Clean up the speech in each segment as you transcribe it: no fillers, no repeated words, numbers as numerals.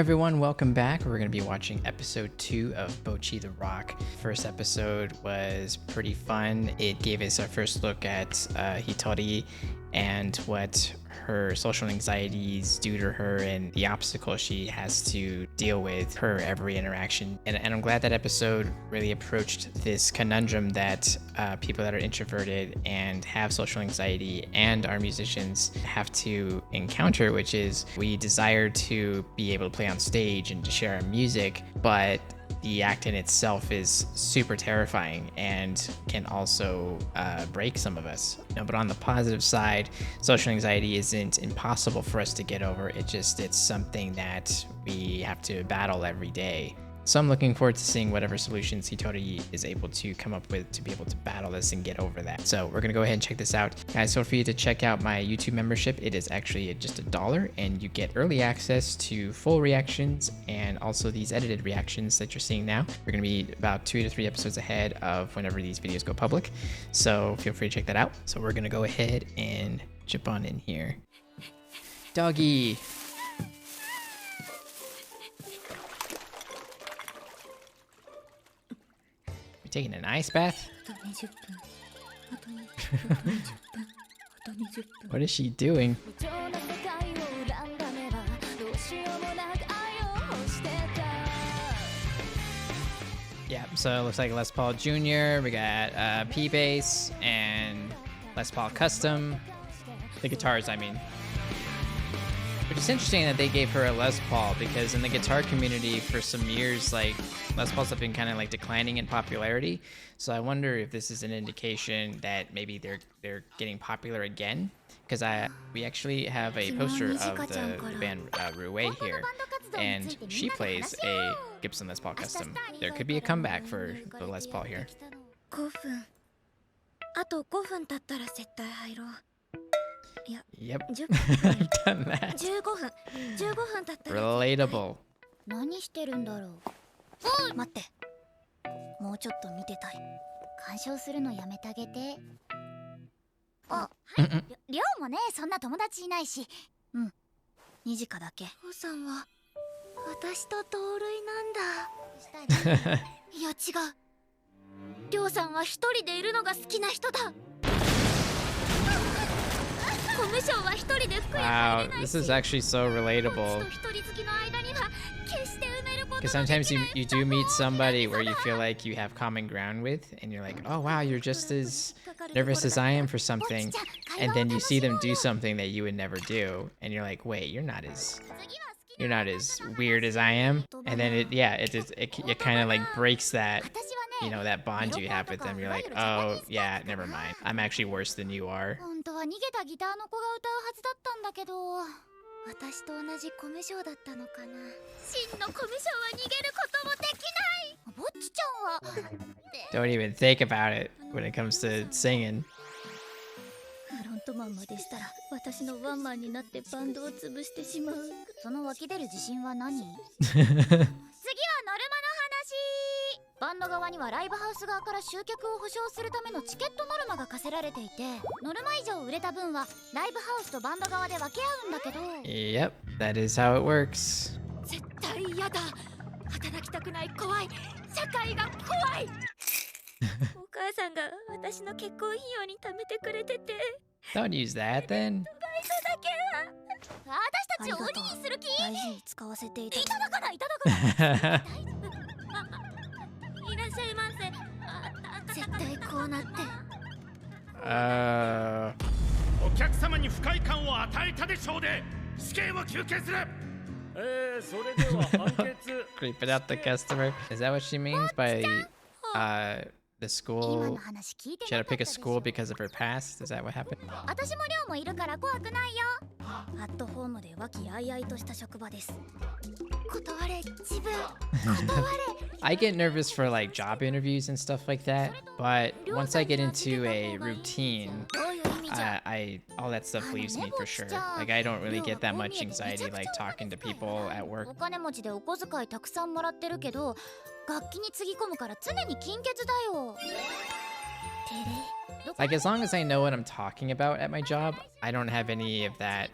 everyone, welcome back. We're going to be watching episode 2 of Bocchi the Rock. First episode was pretty fun. It gave us our first look at Hitori and what her social anxieties do to her and the obstacles she has to deal with her every interaction. And I'm glad that episode really approached this conundrum that people that are introverted and have social anxiety and are musicians have to encounter, which is we desire to be able to play on stage and to share our music, but the act in itself is super terrifying and can also break some of us. But on the positive side, social anxiety isn't impossible for us to get over. It's something that we have to battle every day. So I'm looking forward to seeing whatever solutions Hitori is able to come up with to be able to battle this and get over that. So we're gonna go ahead and check this out. Guys, feel free to check out my YouTube membership. It is actually just $1 and you get early access to full reactions and also these edited reactions that you're seeing now. We're gonna be about 2 to 3 episodes ahead of whenever these videos go public. So feel free to check that out. So we're gonna go ahead and jump on in here. Doggy. Taking an ice bath? What is she doing? Yeah, so it looks like Les Paul Jr. We got P bass and Les Paul Custom. The guitars, I mean. Which is interesting that they gave her a Les Paul, because in the guitar community for some years, like, Les Pauls have been kind of like declining in popularity. So I wonder if this is an indication that maybe they're getting popular again. Because we actually have a poster of the band Rue here, and she plays a Gibson Les Paul Custom. There could be a comeback for the Les Paul here. Yep, I've done that. Relatable. 待ってもうちょっと見てたい干渉するのやめてあげてあ、はいりょうもねそんな友達いないしうん2時かだけおさんは私と同類なんだいや違うりょうさんは一人でいるのが好きな人だ Wow, this is actually so relatable. Because sometimes you do meet somebody where you feel like you have common ground with, and you're like, oh wow, you're just as nervous as I am for something, and then you see them do something that you would never do, and you're like, wait, you're not as weird as I am, and then it kind of like breaks that, you know, that bond you have with them. You're like, oh yeah, never mind, I'm actually worse than you are. 私と同じコミュ障だったのかな真のコミュ障は逃げることもできないぼっちちゃんは Don't even think about it when it comes to singing. フロントマンまでしたら私のワンマンになってバンドを潰してしまうその湧き出る自信は何次はノルマの話バンド側にはライブハウス側から集客を保証するためのチケットノルマが課せられていてノルマ以上売れた分はライブハウスとバンド側で分け合うんだけど Yep, that is how it works. 絶対嫌だ働きたくない怖い社会が怖いお母さんが私の結婚費用に貯めてくれてて Don't use that then. バイトだけは私たちを鬼にする気大事に使わせていただかないいただかないいらっしゃいませ絶対こうなってお客様に不快感を与えたでしょうで死刑を求刑するそれでは判決 Creep it out the customer. Is that what she means by the school? She had to pick a school because of her past? Is that what happened? 私も寮もいるから怖くないよアットホームで和気あいあいとした職場です断れ自分断れ I get nervous for like job interviews and stuff like that, but once I get into a routine, all that stuff leaves me for sure. Like I don't really get that much anxiety like talking to people at work. お金持ちでお小遣いたくさんもらってるけど楽器につぎ込むから常に金欠だよ Like as long as I know what I'm talking about at my job, I don't have any of that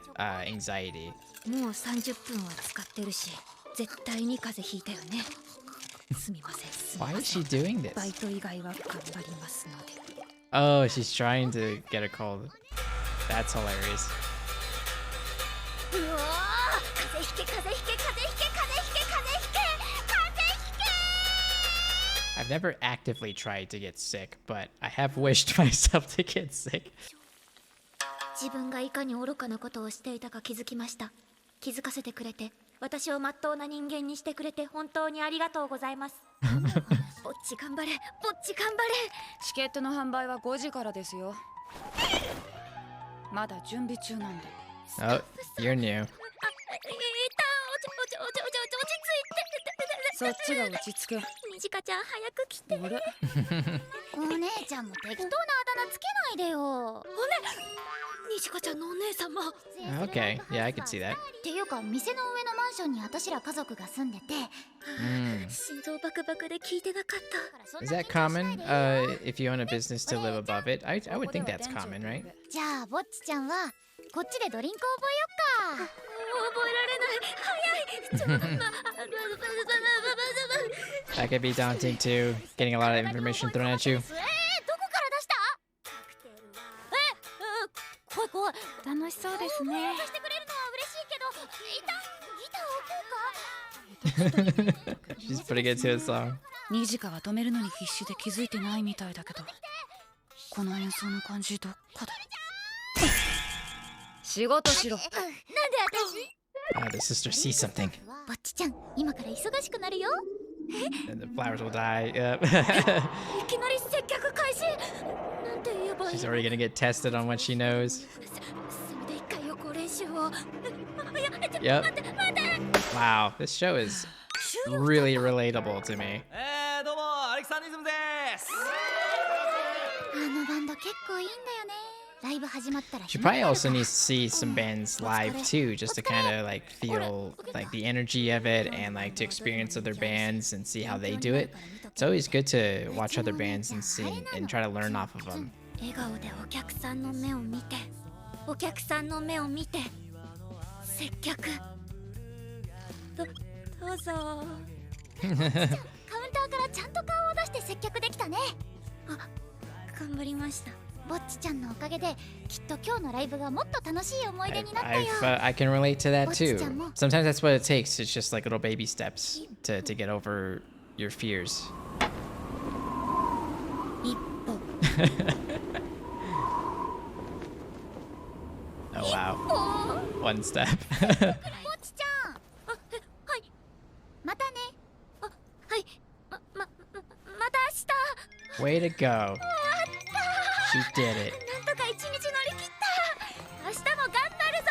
anxiety. もう30分は使ってるし絶対に風邪ひいたよね。すみません。Why is she doing this? バイト以外は頑張りますので。Oh, she's trying to get a cold. That's hilarious. うわー、風邪ひけ風邪ひけ風邪ひけ風邪ひけ風邪ひけ風邪ひけ。 I've never actively tried to get sick, but I have wished myself to get sick. 自分がいかに愚かなことをしていたか気づきました。気づかせてくれて、私を真っ当な人間にしてくれて本当にありがとうございます。ぼっち頑張れ、ぼっち頑張れ。チケットの販売は5時からですよ。まだ準備中なんで。Oh, you're new. 落そっちが落ち着け。ち着いて。にじかちゃん早く来て。あれお姉ちゃんも適当なあだ名つけないでよ。にじかちゃんのお姉様。 Okay, yeah, I can see that. っていうか店の上のマンションに私ら家族が住んでて、心臓バクバクで聞いてなかった。 Is that common? If you own a business to live above it? I would think that's common, right? じゃあぼっちちゃんはこっちでドリンク覚えよっか。覚えられない。早い。That could be daunting too, getting a lot of information thrown at you. どこから出した？怖い怖い。楽しそうですね。渡してくれるのは嬉しいけど、ギター置こうか。 She's putting it to a song. ニジカは止めるのに必死で気づいてないみたいだけど、この演奏の感じどっかで。仕事しろ。なんで私？ The sister sees something. ぼっちちゃん、今から忙しくなるよ。 And the flowers will die. Yep. いきなり接客開始。なんて言えばいい？ She's already gonna get tested on what she knows. せめて一回予行練習を。Yep. Wow, this show is really relatable to me. どうもアレキサンディズムです。あのバンド結構いいんだよね。ライブ始まったら。 She probably also needs to see some bands live too, just to kind of like feel like the energy of it and like to experience other bands and see how they do it. It's always good to watch other bands and see and try to learn off of them. 笑顔でお客さんの目を見て、お客さんの目を見て、接客。どうぞ。カウンターからちゃんと顔を出して接客できたね。あ、頑張りました。ぼっちちゃんのおかげできっと今日のライブがもっと楽しい思い出になったよ。I can relate to that too. Sometimes that's what it takes. It's just like little baby steps to get over your fears. 一歩。 Oh wow. One step. ぼっちちゃん。あ、はい。またね。あ、はい。また明日。 Way to go. She did it. なんとか一日乗り切った。明日も頑張るぞ。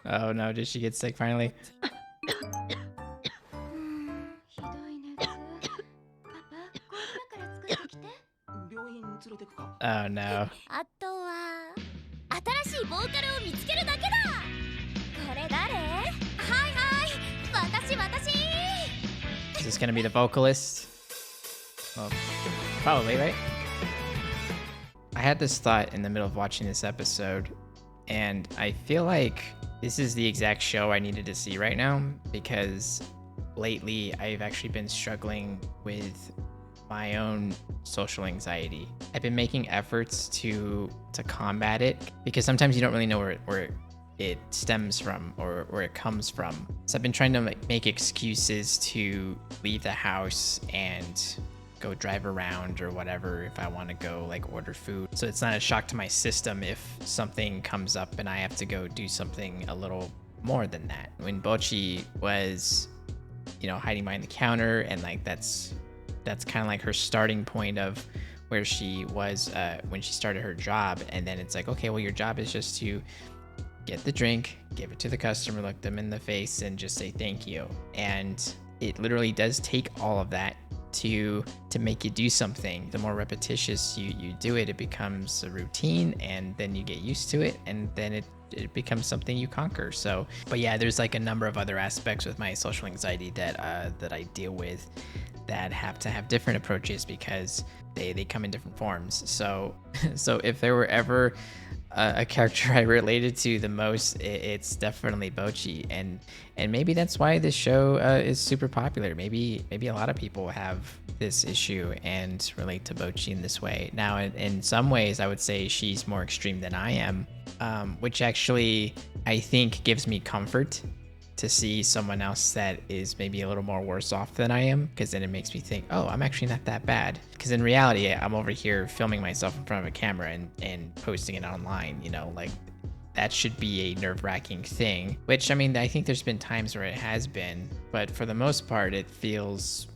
Oh no, did she get sick finally? ひどい熱。パパ、これだから作ってきて。病院連れてくか。 Oh no. あとは新しいボーカルを見つけるだけだ。これ誰？はいはい、私。 Is this gonna be the vocalist? Well, probably, right? I had this thought in the middle of watching this episode, and I feel like this is the exact show I needed to see right now, because lately I've actually been struggling with my own social anxiety. I've been making efforts to combat it, because sometimes you don't really know where it stems from or where it comes from. So I've been trying to make excuses to leave the house and go drive around or whatever if I want to go like order food. So it's not a shock to my system if something comes up and I have to go do something a little more than that. When Bocchi was, hiding behind the counter, and like that's kind of like her starting point of where she was when she started her job. And then it's like, okay, well, your job is just to get the drink, give it to the customer, look them in the face, and just say thank you. And it literally does take all of that to make you do something. The more repetitious you do it, it becomes a routine, and then you get used to it, and then it becomes something you conquer. So, but yeah, there's like a number of other aspects with my social anxiety that I deal with that have to have different approaches, because they come in different forms. So if there were ever a character I related to the most, it's definitely Bocchi, and maybe that's why this show is super popular. Maybe a lot of people have this issue and relate to Bocchi in this way. Now, in some ways, I would say she's more extreme than I am, which actually I think gives me comfort to see someone else that is maybe a little more worse off than I am, because then it makes me think, oh, I'm actually not that bad. Because in reality, I'm over here filming myself in front of a camera and posting it online, you know, like that should be a nerve-wracking thing, which I mean, I think there's been times where it has been, but for the most part, it feels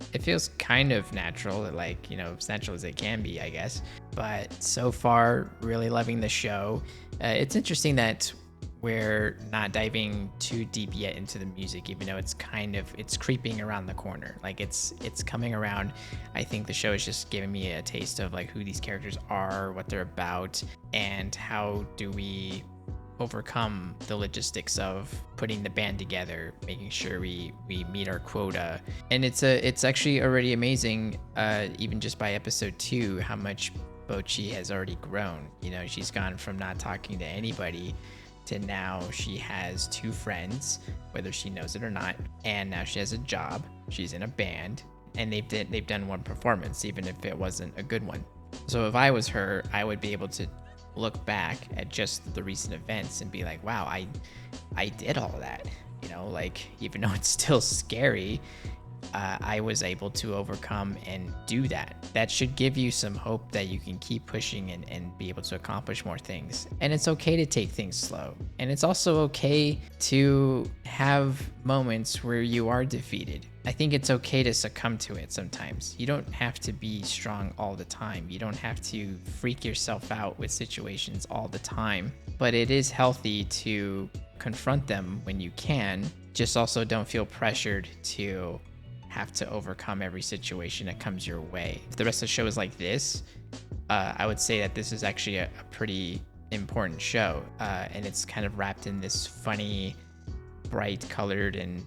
kind of natural, like, you know, as natural as it can be, I guess. But so far, really loving the show. It's interesting that we're not diving too deep yet into the music, even though it's creeping around the corner. Like it's coming around. I think the show is just giving me a taste of like who these characters are, what they're about, and how do we overcome the logistics of putting the band together, making sure we meet our quota. And it's actually already amazing, even just by episode 2, how much Bocchi has already grown. You know, she's gone from not talking to anybody to now she has 2 friends, whether she knows it or not, and now she has a job. She's in a band, and they've done one performance, even if it wasn't a good one. So if I was her, I would be able to look back at just the recent events and be like, wow, I did all that. You know, like, even though it's still scary, I was able to overcome and do that. That should give you some hope that you can keep pushing and be able to accomplish more things. And it's okay to take things slow. And it's also okay to have moments where you are defeated. I think it's okay to succumb to it sometimes. You don't have to be strong all the time. You don't have to freak yourself out with situations all the time. But it is healthy to confront them when you can. Just also don't feel pressured to have to overcome every situation that comes your way. If the rest of the show is like this, I would say that this is actually a pretty important show, and it's kind of wrapped in this funny, bright colored and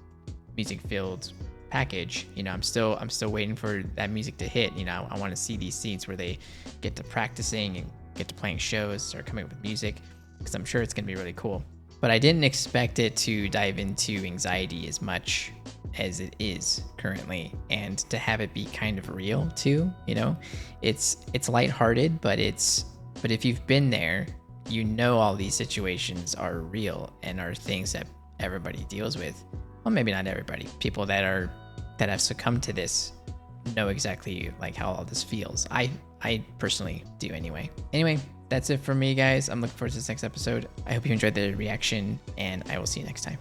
music filled package. You know, I'm still waiting for that music to hit. You know, I want to see these scenes where they get to practicing and get to playing shows, start coming up with music, because I'm sure it's gonna be really cool. But I didn't expect it to dive into anxiety as much as it is currently, and to have it be kind of real too. You know, it's lighthearted, but if you've been there, you know all these situations are real and are things that everybody deals with. Well, maybe not everybody. People that have succumbed to this know exactly like how all this feels. I personally do anyway. Anyway, that's it for me, guys. I'm looking forward to this next episode. I hope you enjoyed the reaction, and I will see you next time.